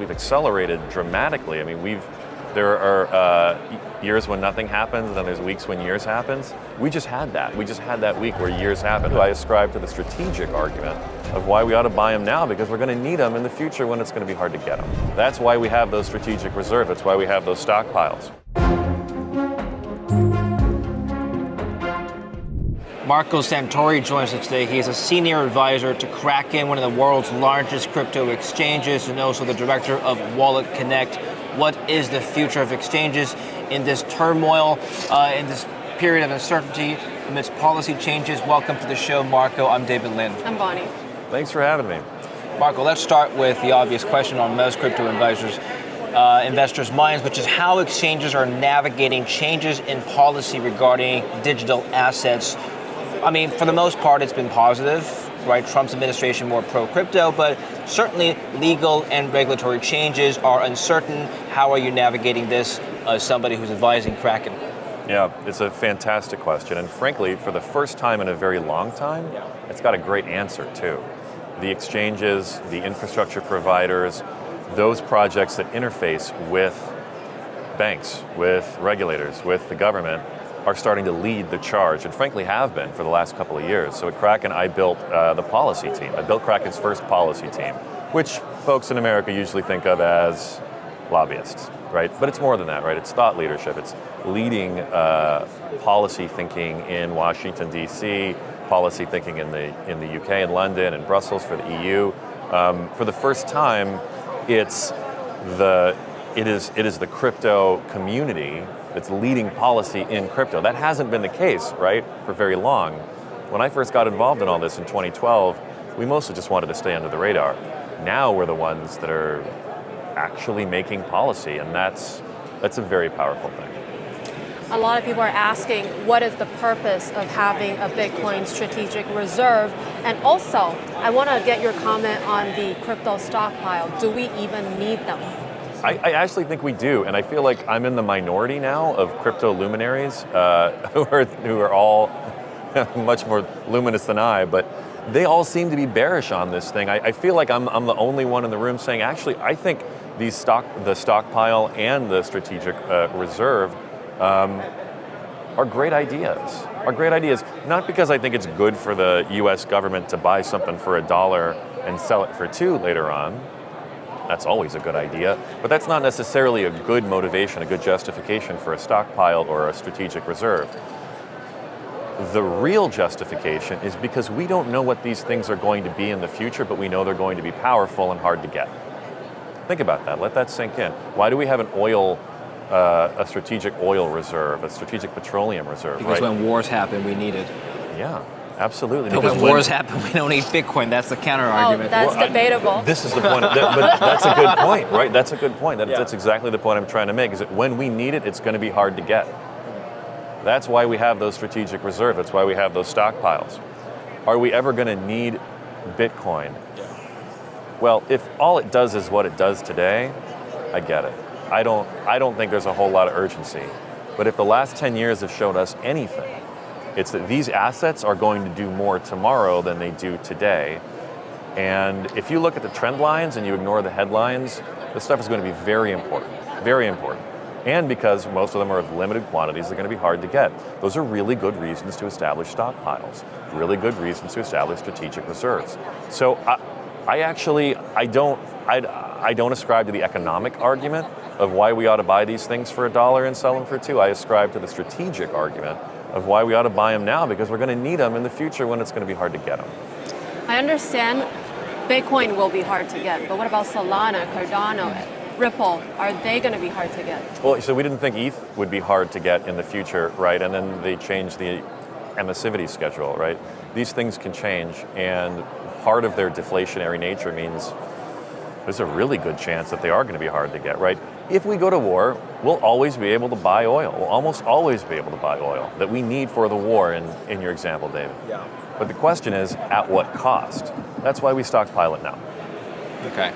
we've accelerated dramatically. I mean, there are years when nothing happens, and then there's weeks when years happens. We just had that. We just had that week where years happened. I ascribe to the strategic argument of why we ought to buy them now, because we're going to need them in the future when it's going to be hard to get them. That's why we have those strategic reserves. That's why we have those stockpiles. Marco Santori joins us today. He is a senior advisor to Kraken, one of the world's largest crypto exchanges, and also the director of Wallet Connect. What is the future of exchanges in this turmoil, in this period of uncertainty amidst policy changes? Welcome to the show, Marco. I'm David Lin. I'm Bonnie. Thanks for having me. Marco, let's start with the obvious question on most crypto investors' minds, which is how exchanges are navigating changes in policy regarding digital assets. I mean, for the most part, it's been positive, right? Trump's administration more pro-crypto, but certainly legal and regulatory changes are uncertain. How are you navigating this as somebody who's advising Kraken? Yeah, it's a fantastic question. And frankly, for the first time in a very long time, it's got a great answer too. The exchanges, the infrastructure providers, those projects that interface with banks, with regulators, with the government, are starting to lead the charge, and frankly have been for the last couple of years. So at Kraken, I built the policy team. I built Kraken's first policy team, which folks in America usually think of as lobbyists, right? But it's more than that, right? It's thought leadership. It's leading policy thinking in Washington, D.C., policy thinking in the UK and London and Brussels for the EU. For the first time, it is the crypto community that's leading policy in crypto. That hasn't been the case, right, for very long. When I first got involved in all this in 2012, we mostly just wanted to stay under the radar. Now we're the ones that are actually making policy, and that's a very powerful thing. A lot of people are asking, what is the purpose of having a Bitcoin strategic reserve? And also, I want to get your comment on the crypto stockpile. Do we even need them? I actually think we do, and I feel like I'm in the minority now of crypto luminaries who are all much more luminous than I, but they all seem to be bearish on this thing. I feel like I'm the only one in the room saying, actually, I think the stockpile and the strategic reserve are great ideas. Not because I think it's good for the U.S. government to buy something for $1 and sell it for $2 later on. That's always a good idea, but that's not necessarily a good motivation, a good justification for a stockpile or a strategic reserve. The real justification is because we don't know what these things are going to be in the future, but we know they're going to be powerful and hard to get. Think about that. Let that sink in. Why do we have a strategic oil reserve, a strategic petroleum reserve? Because right? when wars happen, we need it. Yeah. Absolutely. But when wars happen, we don't need Bitcoin. That's the counter argument. Oh, that's debatable. This is the point. But that's a good point, right? That's a good point. That's exactly the point I'm trying to make, is that when we need it, it's going to be hard to get. That's why we have those strategic reserves. That's why we have those stockpiles. Are we ever going to need Bitcoin? Well, if all it does is what it does today, I get it. I don't think there's a whole lot of urgency. But if the last 10 years have shown us anything, it's that these assets are going to do more tomorrow than they do today. And if you look at the trend lines and you ignore the headlines, this stuff is going to be very important, very important. And because most of them are of limited quantities, they're going to be hard to get. Those are really good reasons to establish stockpiles, really good reasons to establish strategic reserves. So I don't ascribe to the economic argument of why we ought to buy these things for $1 and sell them for $2. I ascribe to the strategic argument of why we ought to buy them now, because we're going to need them in the future when it's going to be hard to get them. I understand Bitcoin will be hard to get, but what about Solana, Cardano, Ripple? Are they going to be hard to get? Well, so we didn't think ETH would be hard to get in the future, right? And then they changed the emissivity schedule, right? These things can change, and part of their deflationary nature means there's a really good chance that they are going to be hard to get, right? If we go to war, we'll always be able to buy oil. We'll almost always be able to buy oil that we need for the war in your example, David. Yeah. But the question is, at what cost? That's why we stockpile it now. Okay.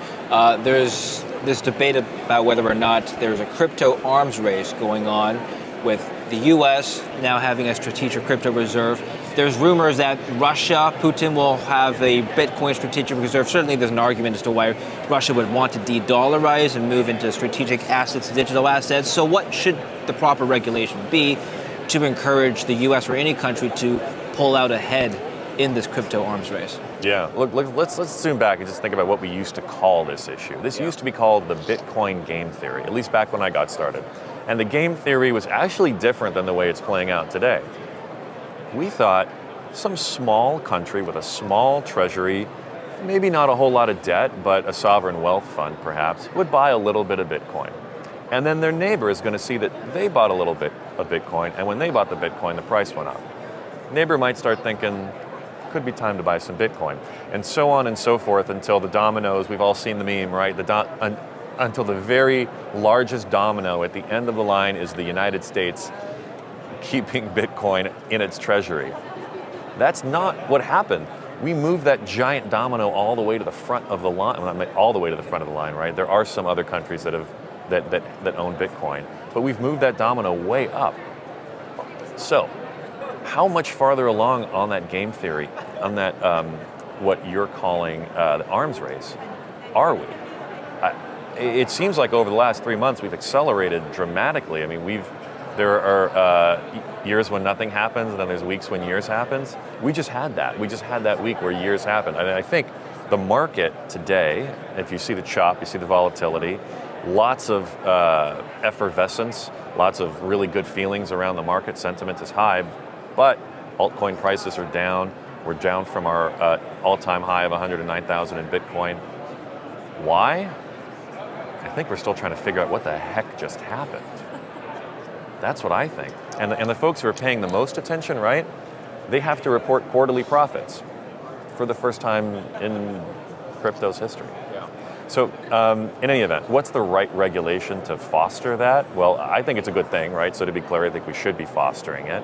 There's this debate about whether or not there's a crypto arms race going on with the U.S. now having a strategic crypto reserve, There's rumors that Russia, Putin will have a Bitcoin strategic reserve. Certainly there's an argument as to why Russia would want to de-dollarize and move into strategic assets, digital assets. So what should the proper regulation be to encourage the US or any country to pull out ahead in this crypto arms race? Yeah, look, let's zoom back and just think about what we used to call this issue. This used to be called the Bitcoin game theory, at least back when I got started. And the game theory was actually different than the way it's playing out today. We thought some small country with a small treasury, maybe not a whole lot of debt, but a sovereign wealth fund perhaps, would buy a little bit of Bitcoin. And then their neighbor is going to see that they bought a little bit of Bitcoin, and when they bought the Bitcoin, the price went up. Neighbor might start thinking, could be time to buy some Bitcoin. And so on and so forth until the dominoes, we've all seen the meme, right? Until the very largest domino at the end of the line is the United States keeping Bitcoin in its treasury. That's not what happened. We moved that giant domino all the way to the front of the line. Well, not all the way to the front of the line, right? There are some other countries that own Bitcoin, but we've moved that domino way up. So, how much farther along on that game theory, on that what you're calling the arms race, are we? It seems like over the last 3 months we've accelerated dramatically. I mean, there are years when nothing happens, and then there's weeks when years happens. We just had that. We just had that week where years happened. And I think the market today, if you see the chop, you see the volatility, lots of effervescence, lots of really good feelings around the market. Sentiment is high, but altcoin prices are down. We're down from our all-time high of 109,000 in Bitcoin. Why? I think we're still trying to figure out what the heck just happened. That's what I think. And the folks who are paying the most attention, right, they have to report quarterly profits for the first time in crypto's history. Yeah. So in any event, what's the right regulation to foster that? Well, I think it's a good thing, right? So to be clear, I think we should be fostering it.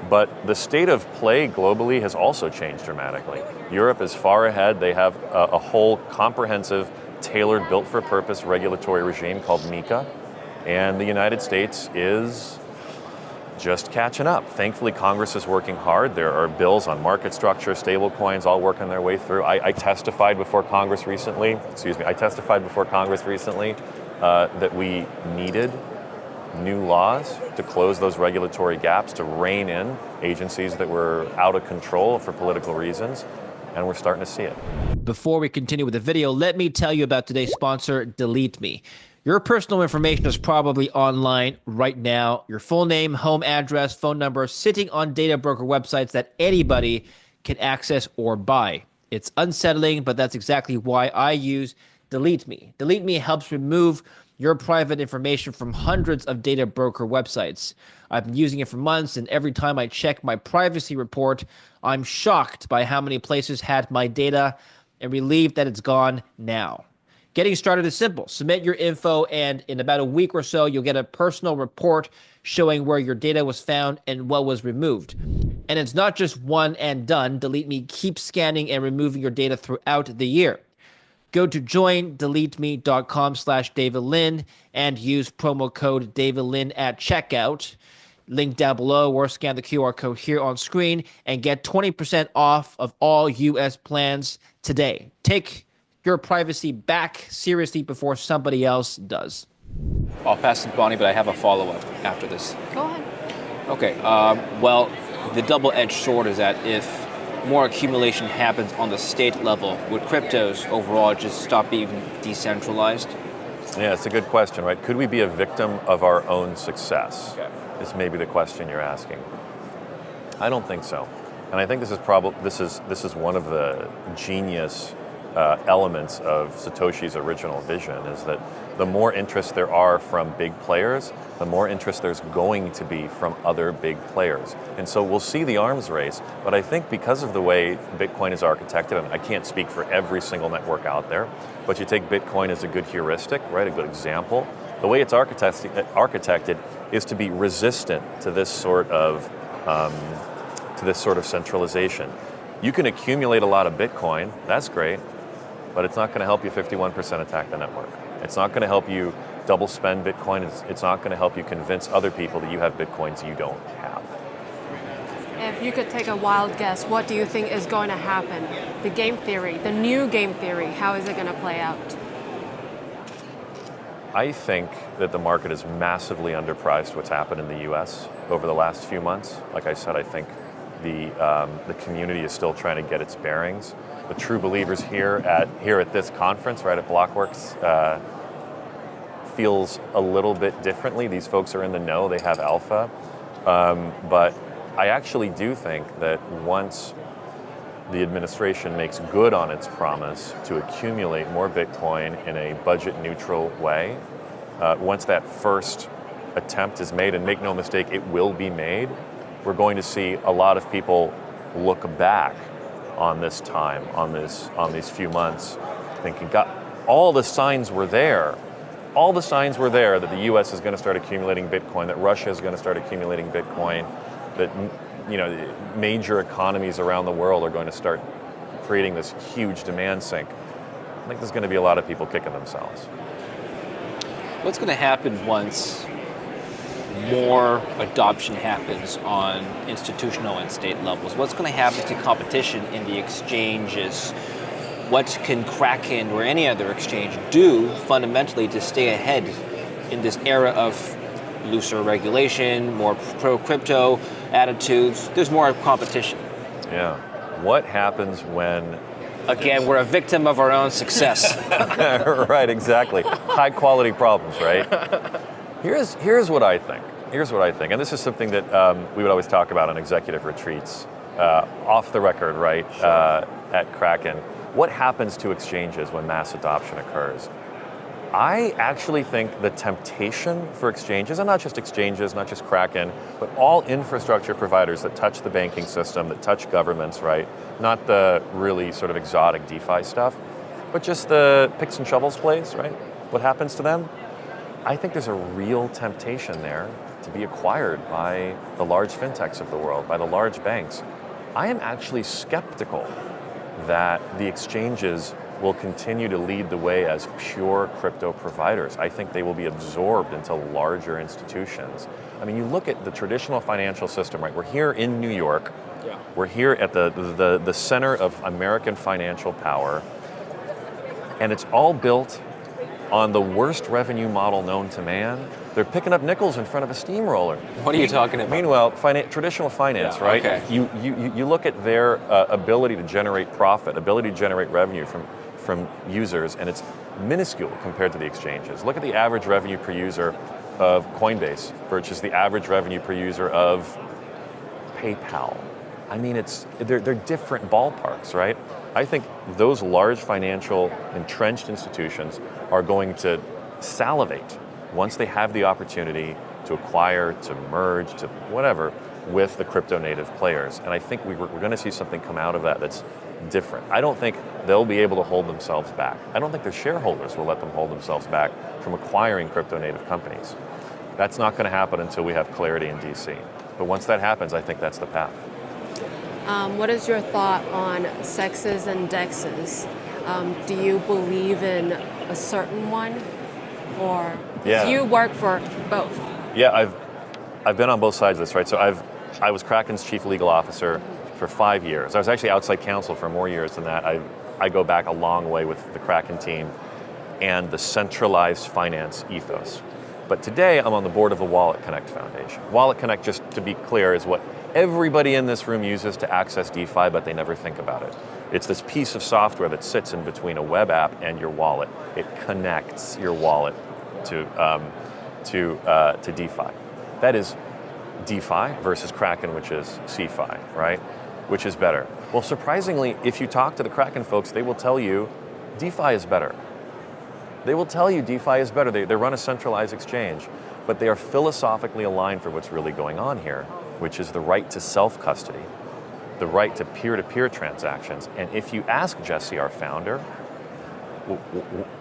But the state of play globally has also changed dramatically. Europe is far ahead. They have a whole comprehensive, tailored, built-for-purpose regulatory regime called MiCA. And the United States is just catching up. Thankfully, Congress is working hard. There are bills on market structure, stable coins, all working their way through. I testified before Congress recently, that we needed new laws to close those regulatory gaps, to rein in agencies that were out of control for political reasons, and we're starting to see it. Before we continue with the video, let me tell you about today's sponsor, Delete Me. Your personal information is probably online right now. Your full name, home address, phone number, sitting on data broker websites that anybody can access or buy. It's unsettling, but that's exactly why I use Delete Me. Delete Me helps remove your private information from hundreds of data broker websites. I've been using it for months, and every time I check my privacy report, I'm shocked by how many places had my data and relieved that it's gone now. Getting started is simple. Submit your info, and in about a week or so, you'll get a personal report showing where your data was found and what was removed. And it's not just one and done. Delete Me keeps scanning and removing your data throughout the year. Go to joindeleteme.com/DavidLin and use promo code DavidLin at checkout. Link down below, or scan the QR code here on screen and get 20% off of all US plans today. Take your privacy back seriously before somebody else does. I'll pass it to Bonnie, but I have a follow-up after this. Go ahead. Okay, well, the double-edged sword is that if more accumulation happens on the state level, would cryptos overall just stop being decentralized? Yeah, it's a good question, right? Could we be a victim of our own success? Okay. Is maybe the question you're asking. I don't think so. And I think this is one of the genius elements of Satoshi's original vision, is that the more interest there are from big players, the more interest there's going to be from other big players. And so we'll see the arms race, but I think because of the way Bitcoin is architected, and I can't speak for every single network out there, but you take Bitcoin as a good heuristic, right, a good example, the way it's architected is to be resistant to this sort of centralization. You can accumulate a lot of Bitcoin, that's great, but it's not going to help you 51% attack the network. It's not going to help you double spend Bitcoin. It's not going to help you convince other people that you have Bitcoins you don't have. If if you could take a wild guess, what do you think is going to happen? The game theory, the new game theory, how is it going to play out? I think that the market is massively underpriced what's happened in the U.S. over the last few months. Like I said, I think the community is still trying to get its bearings. The true believers here at this conference, right at Blockworks, feels a little bit differently. These folks are in the know, they have alpha. But I actually do think that once the administration makes good on its promise to accumulate more Bitcoin in a budget-neutral way, once that first attempt is made, and make no mistake, it will be made, we're going to see a lot of people look back on this time, on these few months, thinking, God, all the signs were there. All the signs were there that the U.S. is going to start accumulating Bitcoin, that Russia is going to start accumulating Bitcoin, that major economies around the world are going to start creating this huge demand sink. I think there's going to be a lot of people kicking themselves. What's going to happen once more adoption happens on institutional and state levels? What's going to happen to competition in the exchanges? What can Kraken or any other exchange do fundamentally to stay ahead in this era of looser regulation, more pro-crypto attitudes? There's more competition. Yeah. What happens when... Again, we're a victim of our own success. Right, exactly. High quality problems, right? Here's what I think. And this is something that we would always talk about on executive retreats, off the record, right, at Kraken. What happens to exchanges when mass adoption occurs? I actually think the temptation for exchanges, and not just exchanges, not just Kraken, but all infrastructure providers that touch the banking system, that touch governments, right? Not the really sort of exotic DeFi stuff, but just the picks and shovels plays, right? What happens to them? I think there's a real temptation there to be acquired by the large fintechs of the world, by the large banks. I am actually skeptical that the exchanges will continue to lead the way as pure crypto providers. I think they will be absorbed into larger institutions. I mean, you look at the traditional financial system, right? We're here in New York. Yeah. We're here at the center of American financial power, and it's all built on the worst revenue model known to man. They're picking up nickels in front of a steamroller. What are you talking about? Meanwhile, traditional finance, yeah, right? Okay. You look at their ability to generate profit, ability to generate revenue from users, and it's minuscule compared to the exchanges. Look at the average revenue per user of Coinbase versus the average revenue per user of PayPal. I mean, they're different ballparks, right? I think those large financial entrenched institutions are going to salivate once they have the opportunity to acquire, to merge, to whatever, with the crypto native players. And I think we're going to see something come out of that that's different. I don't think they'll be able to hold themselves back. I don't think their shareholders will let them hold themselves back from acquiring crypto native companies. That's not going to happen until we have clarity in DC. But once that happens, I think that's the path. What is your thought on sexes and dexes? Do you believe in a certain one, or yeah. You work for both? Yeah, I've been on both sides of this, right? So I was Kraken's chief legal officer for 5 years. I was actually outside counsel for more years than that. I go back a long way with the Kraken team and the centralized finance ethos. But today I'm on the board of the Wallet Connect Foundation. Wallet Connect, just to be clear, is what everybody in this room uses to access DeFi, but they never think about it. It's this piece of software that sits in between a web app and your wallet. It connects your wallet to DeFi. That is DeFi versus Kraken, which is CeFi, right? Which is better? Well, surprisingly, if you talk to the Kraken folks, they will tell you DeFi is better. They will tell you DeFi is better. They run a centralized exchange, but they are philosophically aligned for what's really going on here, which is the right to self-custody, the right to peer-to-peer transactions. And if you ask Jesse, our founder,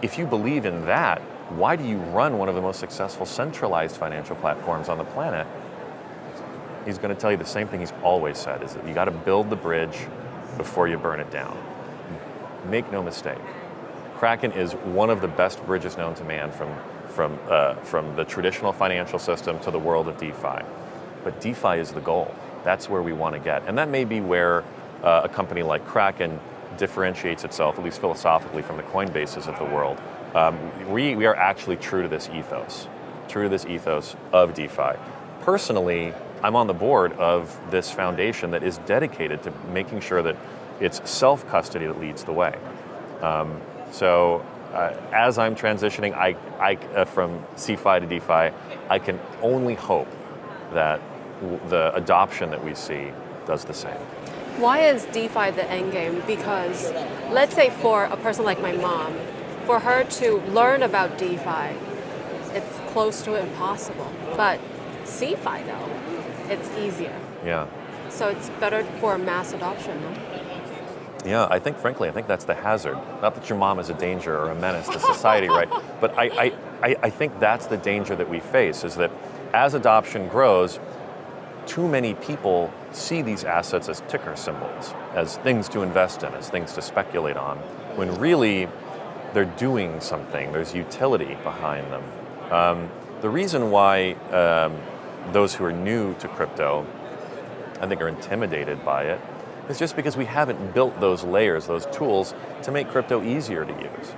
if you believe in that, why do you run one of the most successful centralized financial platforms on the planet? He's going to tell you the same thing he's always said, is that you got to build the bridge before you burn it down. Make no mistake. Kraken is one of the best bridges known to man from the traditional financial system to the world of DeFi. But DeFi is the goal. That's where we want to get. And that may be where a company like Kraken differentiates itself, at least philosophically, from the Coinbases of the world. We are actually true to this ethos of DeFi. Personally, I'm on the board of this foundation that is dedicated to making sure that it's self-custody that leads the way. As I'm transitioning from CeFi to DeFi, I can only hope that the adoption that we see does the same. Why is DeFi the end game? Because let's say for a person like my mom, for her to learn about DeFi, it's close to impossible. But CeFi though, it's easier. Yeah. So it's better for mass adoption, no? Yeah, I think that's the hazard. Not that your mom is a danger or a menace to society, right? But I think that's the danger that we face, is that as adoption grows, too many people see these assets as ticker symbols, as things to invest in, as things to speculate on, when really they're doing something. There's utility behind them. The reason why those who are new to crypto, I think, are intimidated by it, is just because we haven't built those layers, those tools, to make crypto easier to use.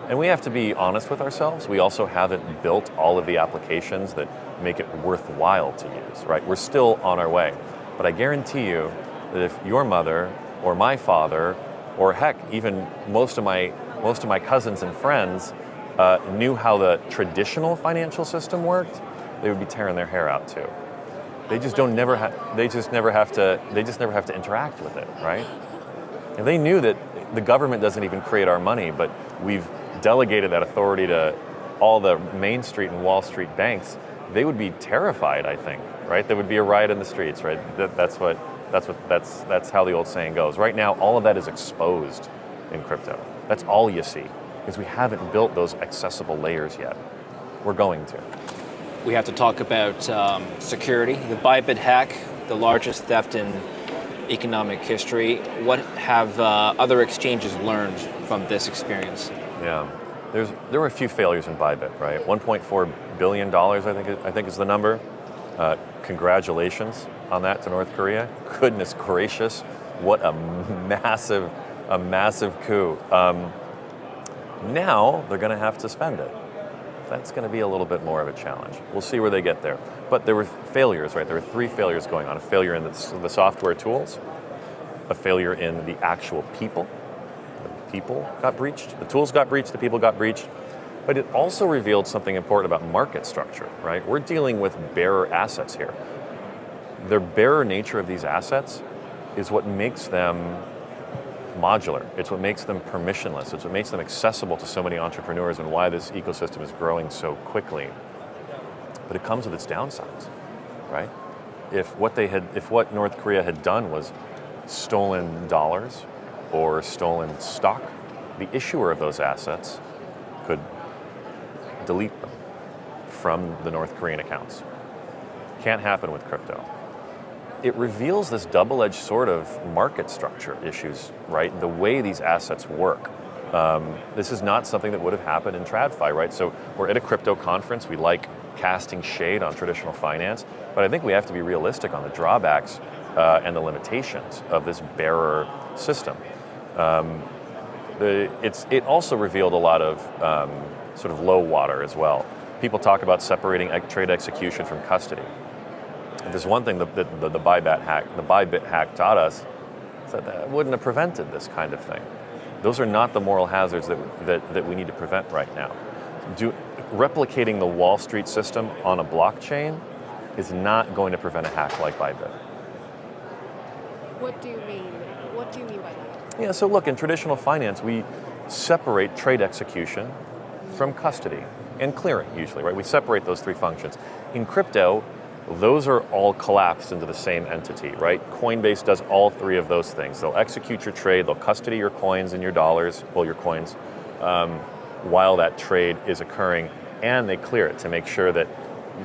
And we have to be honest with ourselves. We also haven't built all of the applications that make it worthwhile to use, right? We're still on our way. But I guarantee you that if your mother or my father, or heck, even most of my cousins and friends knew how the traditional financial system worked, they would be tearing their hair out too. They just never have to interact with it, right? If they knew that the government doesn't even create our money, but we've delegated that authority to all the Main Street and Wall Street banks, they would be terrified, I think, right? There would be a riot in the streets, right? That's how the old saying goes. Right now, all of that is exposed in crypto. That's all you see, because we haven't built those accessible layers yet. We're going to. We have to talk about security. The Bybit hack, the largest theft in economic history. What have other exchanges learned from this experience? Yeah, there were a few failures in Bybit, right? $1.4 billion, I think is the number. Congratulations on that to North Korea. Goodness gracious, what a massive coup. Now they're going to have to spend it. That's going to be a little bit more of a challenge. We'll see where they get there. But there were failures, right? There were 3 failures going on. A failure in the software tools, a failure in the actual people. The people got breached, the tools got breached, the people got breached. But it also revealed something important about market structure, right? We're dealing with bearer assets here. The bearer nature of these assets is what makes them modular. It's what makes them permissionless. It's what makes them accessible to so many entrepreneurs, and why this ecosystem is growing so quickly. But it comes with its downsides, right? If what North Korea had done was stolen dollars or stolen stock, the issuer of those assets could delete them from the North Korean accounts. Can't happen with crypto. It reveals this double-edged sort of market structure issues, right? The way these assets work. This is not something that would have happened in TradFi, right? So we're at a crypto conference. We like casting shade on traditional finance, but I think we have to be realistic on the drawbacks and the limitations of this bearer system. It also revealed a lot of sort of low water as well. People talk about separating trade execution from custody. If there's one thing that the Bybit hack taught us, is that wouldn't have prevented this kind of thing. Those are not the moral hazards that we need to prevent right now. Replicating the Wall Street system on a blockchain is not going to prevent a hack like Bybit. What do you mean? What do you mean by that? Yeah, so look, in traditional finance, we separate trade execution from custody and clearing, usually, right? We separate those 3 functions. In crypto, those are all collapsed into the same entity, right? Coinbase does all 3 of those things. They'll execute your trade, they'll custody your coins and your dollars, your coins, while that trade is occurring, and they clear it to make sure that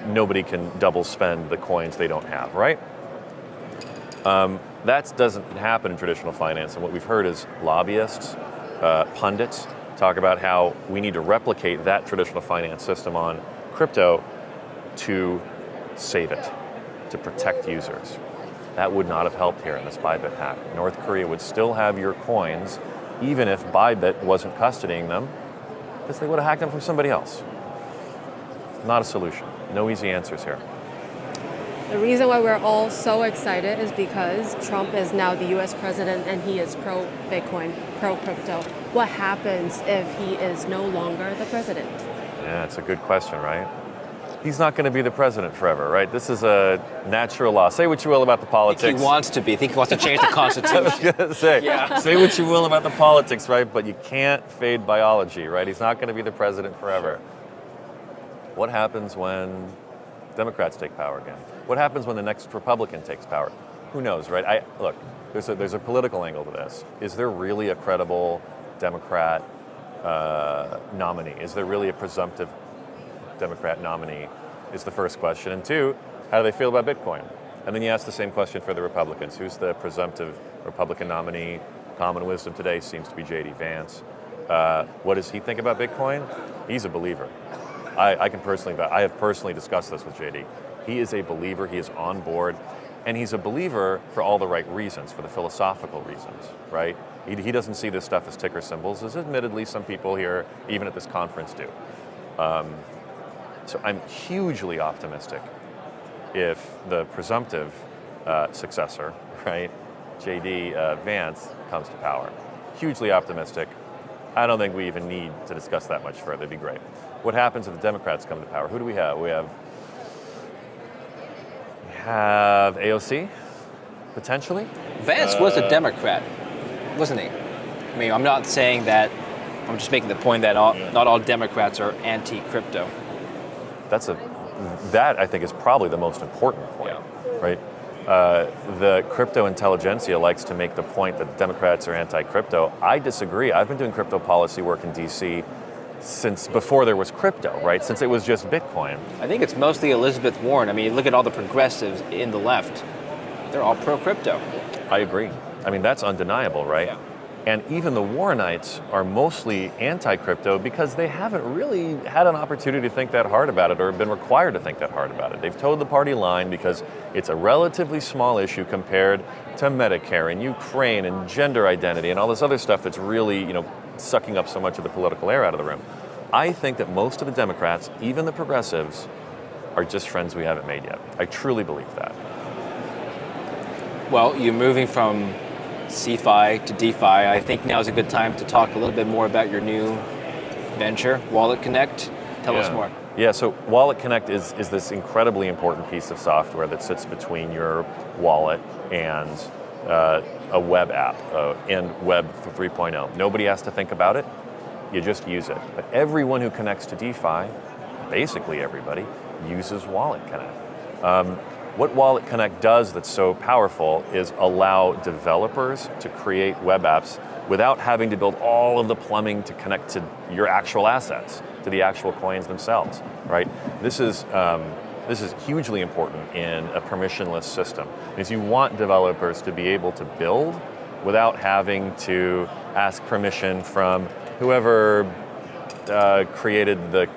nobody can double spend the coins they don't have, right? That doesn't happen in traditional finance, and what we've heard is lobbyists, pundits, talk about how we need to replicate that traditional finance system on crypto to save it, to protect users. that would not have helped here in this Bybit hack. North Korea would still have your coins, even if Bybit wasn't custodying them, because they would have hacked them from somebody else. Not a solution. No easy answers here. The reason why we're all so excited is because Trump is now the US president and he is pro-Bitcoin, pro-crypto. What happens if he is no longer the president? Yeah, it's a good question, right? He's not going to be the president forever, right? This is a natural law. Say what you will about the politics. I think he wants to be. I think he wants to change the Constitution. I was going to say, say what you will about the politics, right? But you can't fade biology, right? He's not going to be the president forever. What happens when Democrats take power again? What happens when the next Republican takes power? Who knows, right? Look, there's a political angle to this. Is there really a credible Democrat nominee? Is there really a presumptive Democrat nominee is the first question. And two, how do they feel about Bitcoin? And then you ask the same question for the Republicans. Who's the presumptive Republican nominee? Common wisdom today seems to be J.D. Vance. What does he think about Bitcoin? He's a believer. I have personally discussed this with J.D. He is a believer. He is on board. And he's a believer for all the right reasons, for the philosophical reasons, right? He doesn't see this stuff as ticker symbols, as admittedly some people here, even at this conference, do. So I'm hugely optimistic if the presumptive successor, right, J.D. Vance, comes to power. Hugely optimistic. I don't think we even need to discuss that much further. It'd be great. What happens if the Democrats come to power? Who do we have? We have AOC, potentially. Vance was a Democrat, wasn't he? I mean, I'm not saying that. I'm just making the point that not all Democrats are anti-crypto. That I think is probably the most important point, right? The crypto intelligentsia likes to make the point that Democrats are anti-crypto. I disagree. I've been doing crypto policy work in DC since before there was crypto, right? Since it was just Bitcoin. I think it's mostly Elizabeth Warren. I mean, look at all the progressives in the left. They're all pro-crypto. I agree. I mean, that's undeniable, right? Yeah. And even the Warrenites are mostly anti-crypto because they haven't really had an opportunity to think that hard about it or been required to think that hard about it. They've towed the party line because it's a relatively small issue compared to Medicare and Ukraine and gender identity and all this other stuff that's really, sucking up so much of the political air out of the room. I think that most of the Democrats, even the progressives, are just friends we haven't made yet. I truly believe that. Well, you're moving from CeFi to DeFi. I think now is a good time to talk a little bit more about your new venture, Wallet Connect. Tell us more. Yeah, so Wallet Connect is this incredibly important piece of software that sits between your wallet and a web app and Web 3.0. Nobody has to think about it. You just use it. But everyone who connects to DeFi, basically everybody, uses Wallet Connect. What Wallet Connect does that's so powerful is allow developers to create web apps without having to build all of the plumbing to connect to your actual assets, to the actual coins themselves, right? This is hugely important in a permissionless system, because you want developers to be able to build without having to ask permission from whoever created the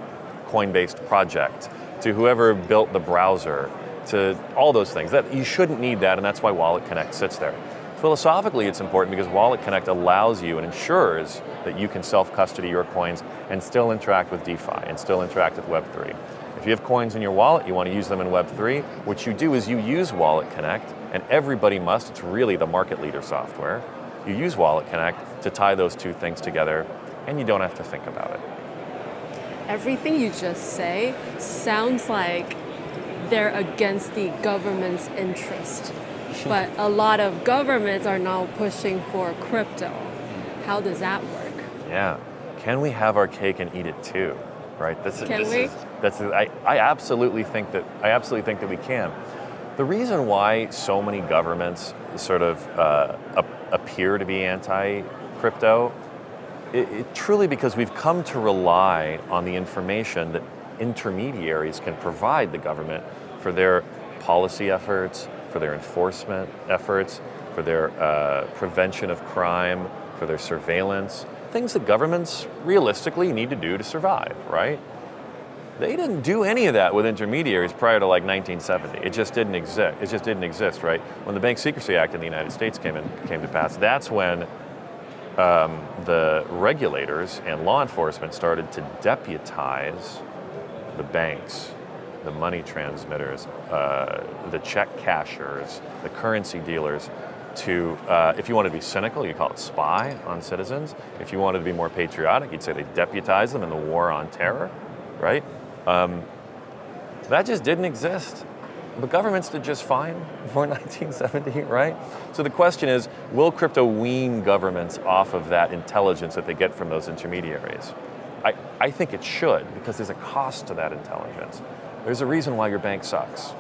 coin-based project, to whoever built the browser, to all those things. That you shouldn't need that, and that's why Wallet Connect sits there. Philosophically, it's important because Wallet Connect allows you and ensures that you can self-custody your coins and still interact with DeFi and still interact with Web3. If you have coins in your wallet, you want to use them in Web3, what you do is you use Wallet Connect, and everybody must, it's really the market leader software. You use Wallet Connect to tie those two things together, and you don't have to think about it. Everything you just say sounds like they're against the government's interest. But a lot of governments are now pushing for crypto. How does that work? Yeah. Can we have our cake and eat it too? Right? I absolutely think that we can. The reason why so many governments sort of appear to be anti-crypto, it truly because we've come to rely on the information that intermediaries can provide the government for their policy efforts, for their enforcement efforts, for their prevention of crime, for their surveillance, things that governments realistically need to do to survive, right? They didn't do any of that with intermediaries prior to like 1970. It just didn't exist. It just didn't exist, right? When the Bank Secrecy Act in the United States came to pass, that's when the regulators and law enforcement started to deputize the banks, the money transmitters, the check cashers, the currency dealers to, if you wanted to be cynical, you call it spy on citizens. If you wanted to be more patriotic, you'd say they deputized them in the war on terror, right? That just didn't exist. The governments did just fine before 1970, right? So the question is, will crypto wean governments off of that intelligence that they get from those intermediaries? I think it should, because there's a cost to that intelligence. There's a reason why your bank sucks.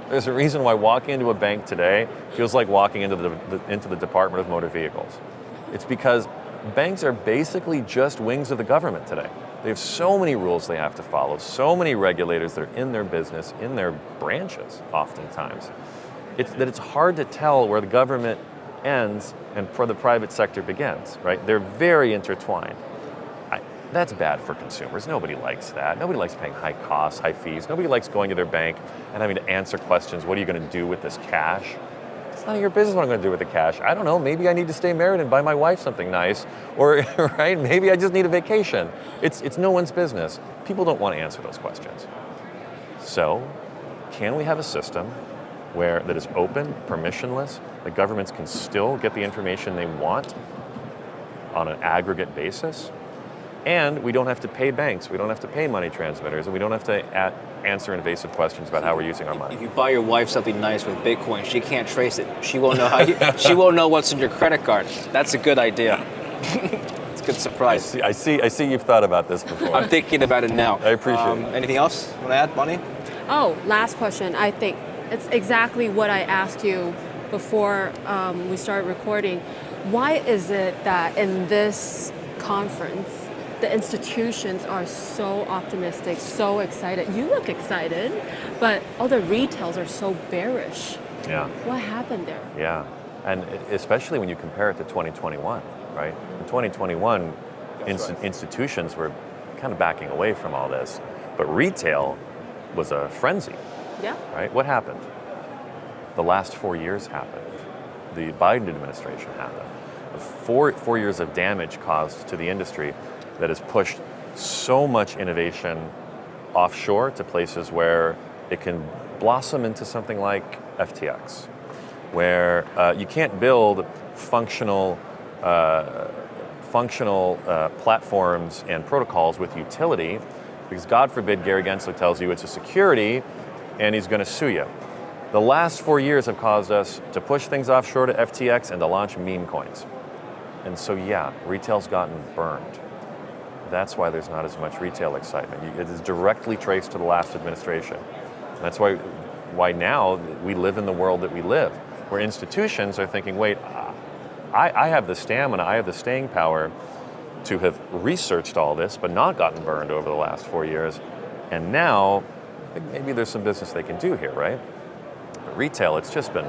There's a reason why walking into a bank today feels like walking into the Department of Motor Vehicles. It's because banks are basically just wings of the government today. They have so many rules they have to follow, so many regulators that are in their business, in their branches, oftentimes. It's hard to tell where the government ends and where the private sector begins, right? They're very intertwined. That's bad for consumers. Nobody likes that. Nobody likes paying high costs, high fees. Nobody likes going to their bank and having to answer questions. What are you going to do with this cash? It's none of your business what I'm going to do with the cash. I don't know. Maybe I need to stay married and buy my wife something nice. Or, right, maybe I just need a vacation. It's no one's business. People don't want to answer those questions. So, can we have a system that is open, permissionless, the governments can still get the information they want on an aggregate basis? And we don't have to pay banks, we don't have to pay money transmitters, and we don't have to answer invasive questions about how we're using our money. If you buy your wife something nice with Bitcoin, she can't trace it. She won't know she won't know what's in your credit card. That's a good idea. It's a good surprise. I see you've thought about this before. I'm thinking about it now. I appreciate it. Anything else you want to add, Bonnie? Oh, last question. I think it's exactly what I asked you before we started recording. Why is it that in this conference, the institutions are so optimistic, so excited? You look excited, but all the retails are so bearish. Yeah. What happened there? Yeah, and especially when you compare it to 2021, right? In 2021, institutions were kind of backing away from all this, but retail was a frenzy. Yeah. Right? What happened? The last 4 years happened. The Biden administration happened. 4 years of damage caused to the industry that has pushed so much innovation offshore to places where it can blossom into something like FTX, where you can't build functional platforms and protocols with utility, because God forbid Gary Gensler tells you it's a security and he's going to sue you. The last 4 years have caused us to push things offshore to FTX and to launch meme coins. And so yeah, retail's gotten burned. That's why there's not as much retail excitement. It is directly traced to the last administration. And that's why now we live in the world that we live, where institutions are thinking, wait, I have the stamina, I have the staying power to have researched all this, but not gotten burned over the last 4 years. And now, maybe there's some business they can do here, right? But retail, it's just been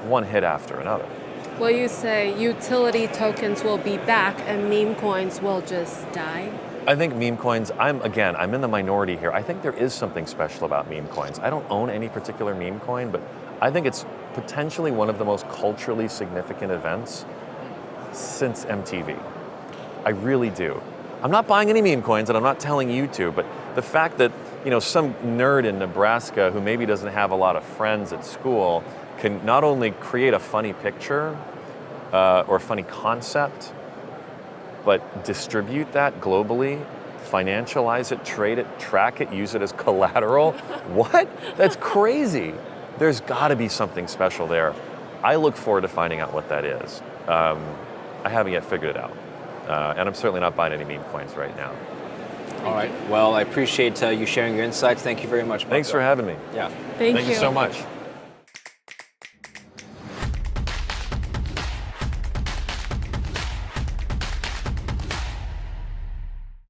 one hit after another. Will you say utility tokens will be back and meme coins will just die? I think meme coins, I'm in the minority here. I think there is something special about meme coins. I don't own any particular meme coin, but I think it's potentially one of the most culturally significant events since MTV. I really do. I'm not buying any meme coins, and I'm not telling you to, but the fact that, some nerd in Nebraska who maybe doesn't have a lot of friends at school can not only create a funny picture or a funny concept, but distribute that globally, financialize it, trade it, track it, use it as collateral. What? That's crazy. There's got to be something special there. I look forward to finding out what that is. I haven't yet figured it out. And I'm certainly not buying any meme coins right now. All right. Well, I appreciate you sharing your insights. Thank you very much, Marco. Thanks for having me. Yeah. Thank you so much.